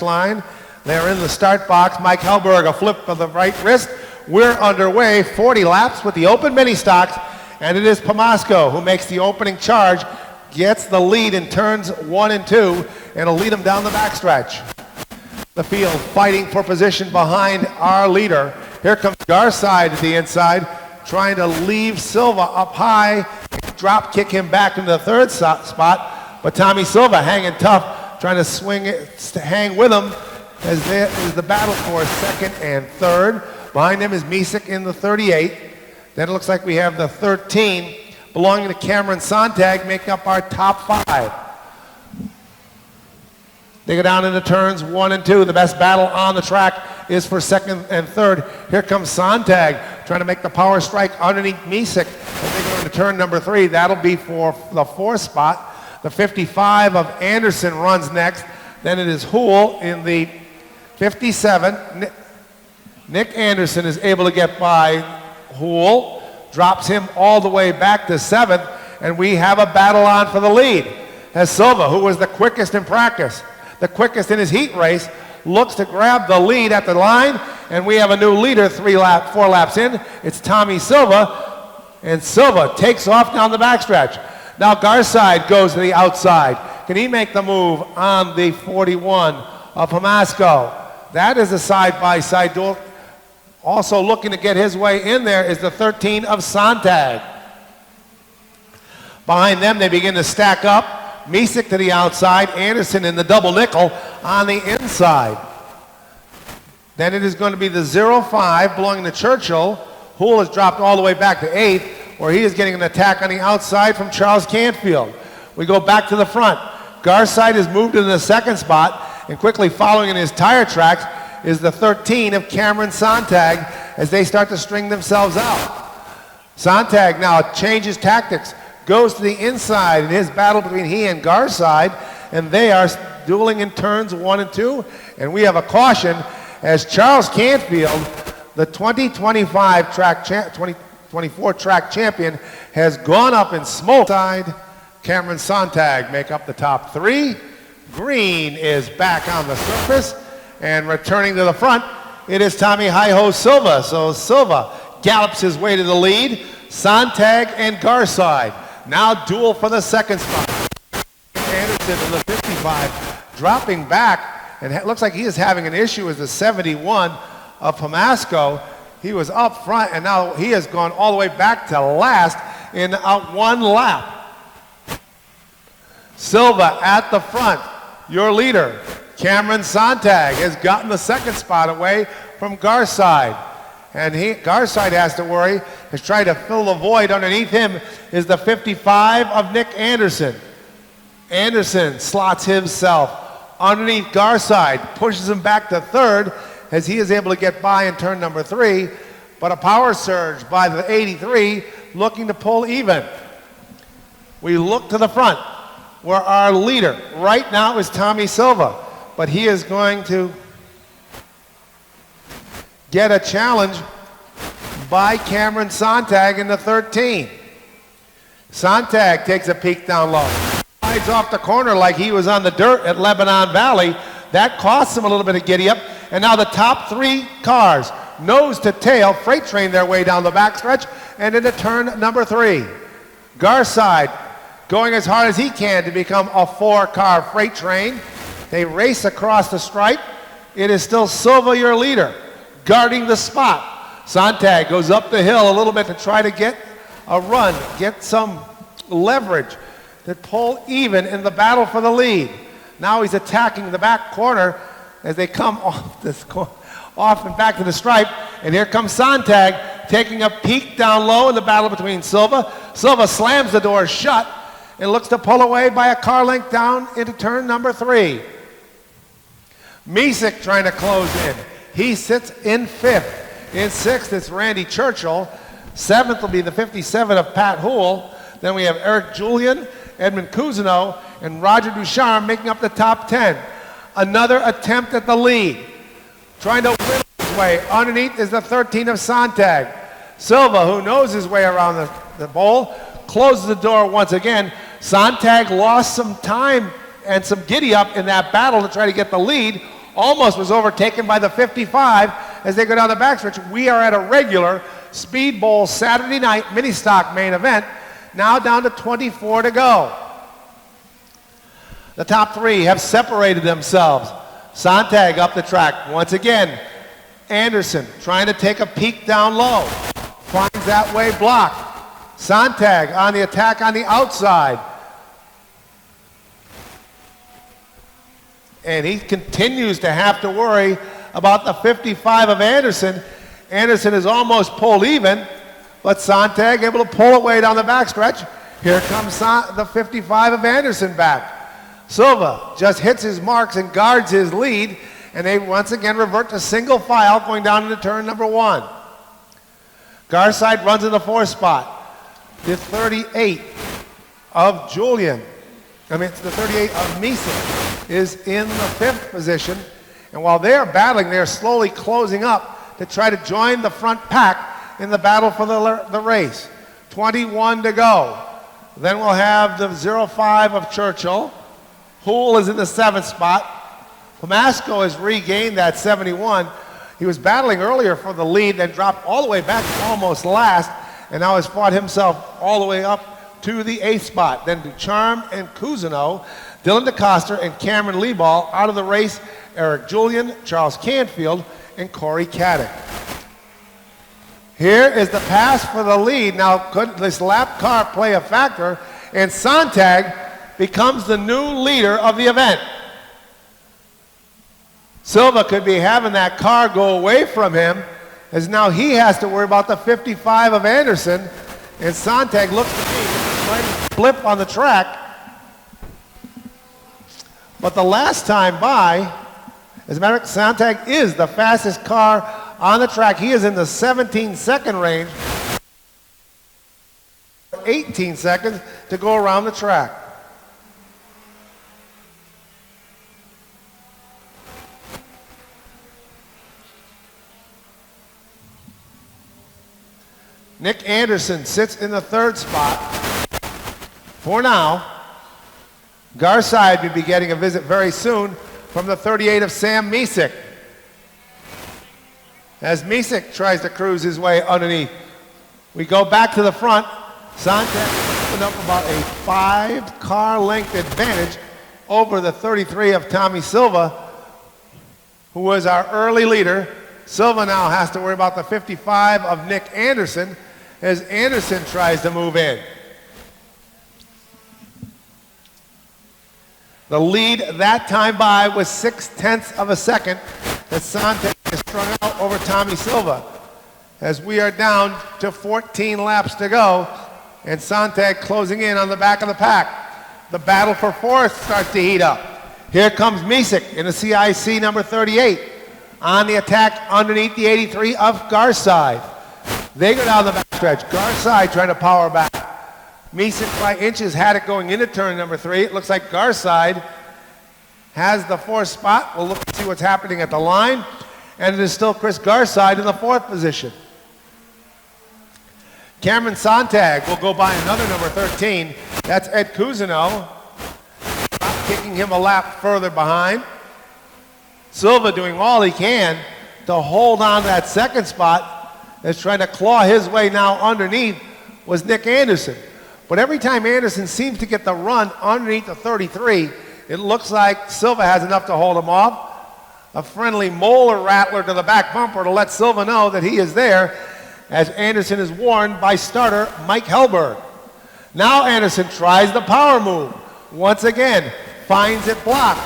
line. They're in the start box. Mike Helberg, a flip of the right wrist. We're underway, 40 laps with the open mini stocks, and it is Pomasco who makes the opening charge, gets the lead in turns 1 and 2, and will lead them down the backstretch. The field fighting for position behind our leader. Here comes Garside at the inside, trying to leave Silva up high, drop kick him back into the third spot, but Tommy Silva hanging tough, trying to swing it, hang with him as there is the battle for second and third. Behind him is Misek in the 38. Then it looks like we have the 13 belonging to Cameron Sontag making up our top 5. They go down into turns 1 and 2. The best battle on the track is for second and third. Here comes Sontag trying to make the power strike underneath Misek as they go into turn number 3. That'll be for the 4th spot. The 55 of Anderson runs next. Then it is Hool in the 57. Nick Anderson is able to get by Hool, drops him all the way back to 7th, and we have a battle on for the lead. As Silva, who was the quickest in practice, the quickest in his heat race, looks to grab the lead at the line, and we have a new leader 4 laps in. It's Tommy Silva, and Silva takes off down the backstretch. Now Garside goes to the outside. Can he make the move on the 41 of Pomasco? That is a side-by-side duel. Also looking to get his way in there is the 13 of Sontag. Behind them, they begin to stack up. Misek to the outside, Anderson in the double nickel on the inside. Then it is going to be the 05 belonging to Churchill. Hool has dropped all the way back to 8th, where he is getting an attack on the outside from Charles Canfield. We go back to the front. Garside has moved into the 2nd spot, and quickly following in his tire tracks is the 13 of Cameron Sontag as they start to string themselves out. Sontag now changes tactics, goes to the inside in his battle between he and Garside, and they are dueling in turns 1 and 2, and we have a caution as Charles Canfield, the 2024 track champion, has gone up in smoke. Cameron Sontag make up the top 3. Green is back on the surface, and returning to the front, it is Tommy Hi-Ho Silva. So Silva gallops his way to the lead. Sontag and Garside now duel for the 2nd spot. Anderson in the 55 dropping back, and it looks like he is having an issue as the 71 of Pomasco. He was up front, and now he has gone all the way back to last in 1 lap. Silva at the front, your leader. Cameron Sontag has gotten the 2nd spot away from Garside. And Garside has to worry, has tried to fill the void. Underneath him is the 55 of Nick Anderson. Anderson slots himself underneath Garside, pushes him back to 3rd, as he is able to get by in turn number 3, but a power surge by the 83 looking to pull even. We look to the front where our leader right now is Tommy Silva, but he is going to get a challenge by Cameron Sontag in the 13. Sontag takes a peek down low, slides off the corner like he was on the dirt at Lebanon Valley. That costs him a little bit of giddy up. And now the top 3 cars, nose to tail, freight train their way down the backstretch and into turn number 3. Garside going as hard as he can to become a 4-car freight train. They race across the stripe. It is still Silva, your leader, guarding the spot. Sontag goes up the hill a little bit to try to get a run, get some leverage to pull even in the battle for the lead. Now he's attacking the back corner as they come off and back to the stripe. And here comes Sontag taking a peek down low in the battle between Silva. Silva slams the door shut and looks to pull away by a car length down into turn number 3. Misek trying to close in. He sits in 5th. In 6th, it's Randy Churchill. 7th will be the 57 of Pat Hool. Then we have Eric Julian, Edmund Cousineau, and Roger Ducharme making up the top 10. Another attempt at the lead. Trying to win his way. Underneath is the 13 of Sontag. Silva, who knows his way around the bowl, closes the door once again. Sontag lost some time and some giddy up in that battle to try to get the lead. almost was overtaken by the 55 as they go down the backstretch. We are at a regular Speed Bowl Saturday night mini stock main event, now down to 24 to go. The top three have separated themselves. Sontag up the track once again. Anderson trying to take a peek down low. Finds that way blocked. Sontag on the attack on the outside. And he continues to have to worry about the 55 of Anderson. Anderson is almost pulled even, but Sontag able to pull away down the backstretch. Here comes the 55 of Anderson back. Silva just hits his marks and guards his lead, and they once again revert to single file going down into turn number 1. Garside runs in the 4th spot. The 38 of Julian, it's the 38 of Misa is in the 5th position, and while they're battling, they're slowly closing up to try to join the front pack in the battle for the race. 21 to go. Then we'll have the 05 of Churchill. Hoole is in the 7th spot. Pomasco has regained that 71. He was battling earlier for the lead, then dropped all the way back to almost last, and now has fought himself all the way up to the 8th spot. Then Ducharme and Cousineau, Dylan DeCoster and Cameron Leiball out of the race, Eric Julian, Charles Canfield, and Corey Caddick. Here is the pass for the lead. Now, could this lap car play a factor? And Sontag becomes the new leader of the event. Silva could be having that car go away from him, as now he has to worry about the 55 of Anderson, and Sontag looks to me like a blip on the track. But the last time by, as a matter of fact, Sontag is the fastest car on the track. He is in the 17-second range, 18 seconds to go around the track. Nick Anderson sits in the 3rd spot. For now, Garside will be getting a visit very soon from the 38 of Sam Misick. As Misick tries to cruise his way underneath. We go back to the front. Sontag opened up about a 5-car length advantage over the 33 of Tommy Silva, who was our early leader. Silva now has to worry about the 55 of Nick Anderson as Anderson tries to move in. The lead that time by was 0.6 of a second that Sontag has strung out over Tommy Silva. As we are down to 14 laps to go, and Sontag closing in on the back of the pack. The battle for 4th starts to heat up. Here comes Misick in the CIC number 38 on the attack underneath the 83 of Garside. They go down the backstretch. Garside trying to power back. Misick by inches had it going into turn number 3. It looks like Garside has the 4th spot. We'll look and see what's happening at the line. And it is still Chris Garside in the 4th position. Cameron Sontag will go by another number 13. That's Ed Cousineau, kicking him a lap further behind. Silva doing all he can to hold on to that 2nd spot, is trying to claw his way now underneath was Nick Anderson. But every time Anderson seems to get the run underneath the 33, it looks like Silva has enough to hold him off. A friendly molar rattler to the back bumper to let Silva know that he is there, as Anderson is warned by starter Mike Helberg. Now Anderson tries the power move. Once again, finds it blocked.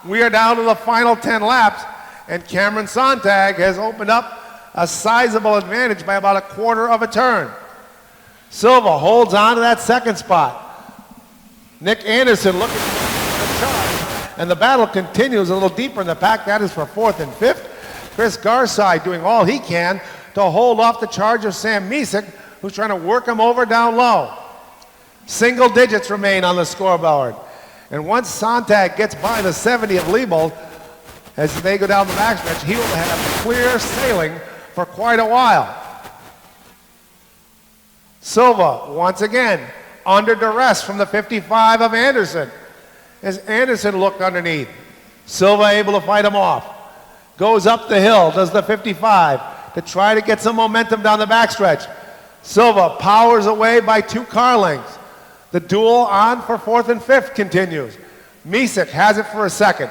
We are down to the final 10 laps, and Cameron Sontag has opened up a sizable advantage by about 1/4 of a turn. Silva holds on to that 2nd spot. Nick Anderson looking for the charge, and the battle continues a little deeper in the pack. That is for 4th and 5th. Chris Garside doing all he can to hold off the charge of Sam Misick, who's trying to work him over down low. Single digits remain on the scoreboard. And once Sontag gets by the 70 of Liebold, as they go down the backstretch, he will have clear sailing for quite a while. Silva, once again, under duress from the 55 of Anderson. As Anderson looked underneath, Silva able to fight him off. goes up the hill, does the 55 to try to get some momentum down the backstretch. Silva powers away by 2 car lengths. The duel on for 4th and 5th continues. Misek has it for a second.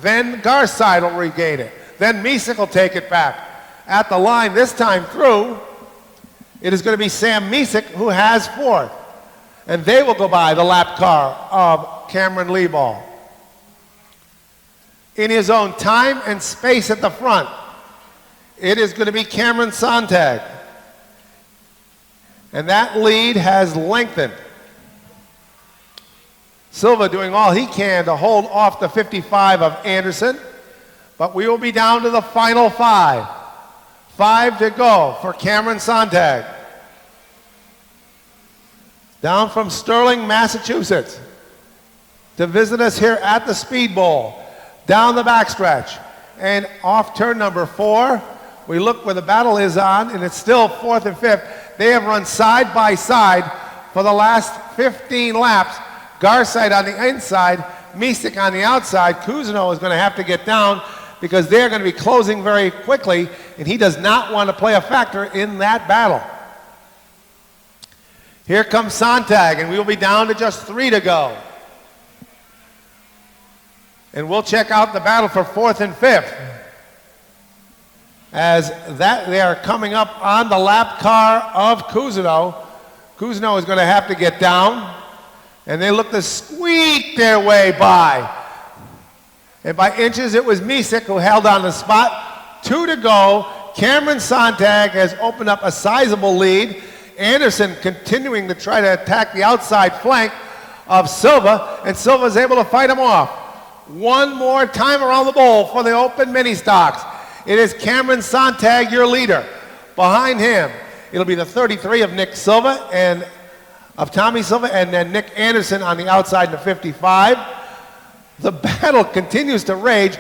Then Garside will regain it. Then Misek will take it back. At the line this time through, it is going to be Sam Misek who has 4th. And they will go by the lap car of Cameron Lieball. In his own time and space at the front, it is going to be Cameron Sontag. And that lead has lengthened. Silva doing all he can to hold off the 55 of Anderson, but we will be down to the final 5. 5 to go for Cameron Sontag. Down from Sterling, Massachusetts, to visit us here at the Speed Bowl. Down the backstretch and off turn number 4. We look where the battle is on, and it's still 4th and 5th. They have run side by side for the last 15 laps. Garside on the inside, Misek on the outside. Cousineau is going to have to get down because they're going to be closing very quickly, and he does not want to play a factor in that battle. Here comes Sontag, and we will be down to just 3 to go. And we'll check out the battle for 4th and 5th. As that they are coming up on the lap car of Cousineau. Cousineau is going to have to get down. And they look to squeak their way by. And by inches, it was Misek who held on the spot. 2 to go. Cameron Sontag has opened up a sizable lead. Anderson continuing to try to attack the outside flank of Silva. And Silva is able to fight him off. One more time around the bowl for the open mini stocks. It is Cameron Sontag, your leader. Behind him, it'll be the 33 of Nick Silva and of Tommy Silva, and then Nick Anderson on the outside in the 55. The battle continues to rage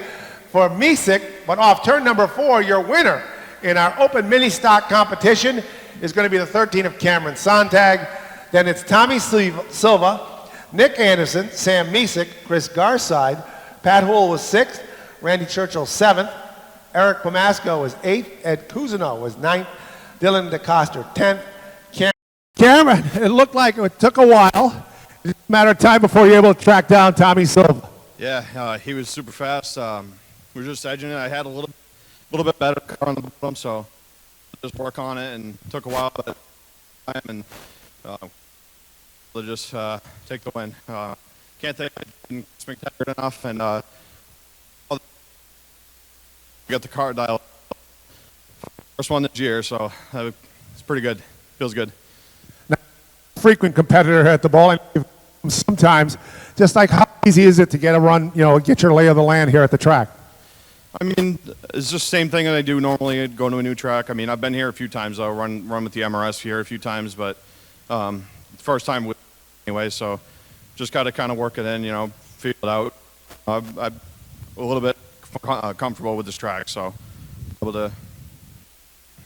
for Misek, but off turn number 4, your winner in our open mini stock competition is going to be the 13 of Cameron Sontag. Then it's Tommy Silva, Nick Anderson, Sam Misek, Chris Garside. Pat Houle was 6th, Randy Churchill 7th, Eric Pomasco was 8th, Ed Cousineau was 9th, Dylan DeCoster 10th. Cameron, it looked like it took a while. It's a matter of time before you're able to track down Tommy Silva. Yeah, he was super fast. We were just edging it. I had a little bit better car on the bottom, so just work on it, and took a while, but and just take the win. Can't think I didn't spectacular enough, and we got the car dialed. First one this year, so it's pretty good. Feels good. Now, frequent competitor at the ball, and sometimes, just like how easy is it to get a run, get your lay of the land here at the track? I mean, it's just the same thing that I do normally. I'd go to a new track. I mean, I've been here a few times. I'll run with the MRS here a few times, but first time with anyway, so just got to kind of work it in, feel it out. I'm a little bit comfortable with this track, so able to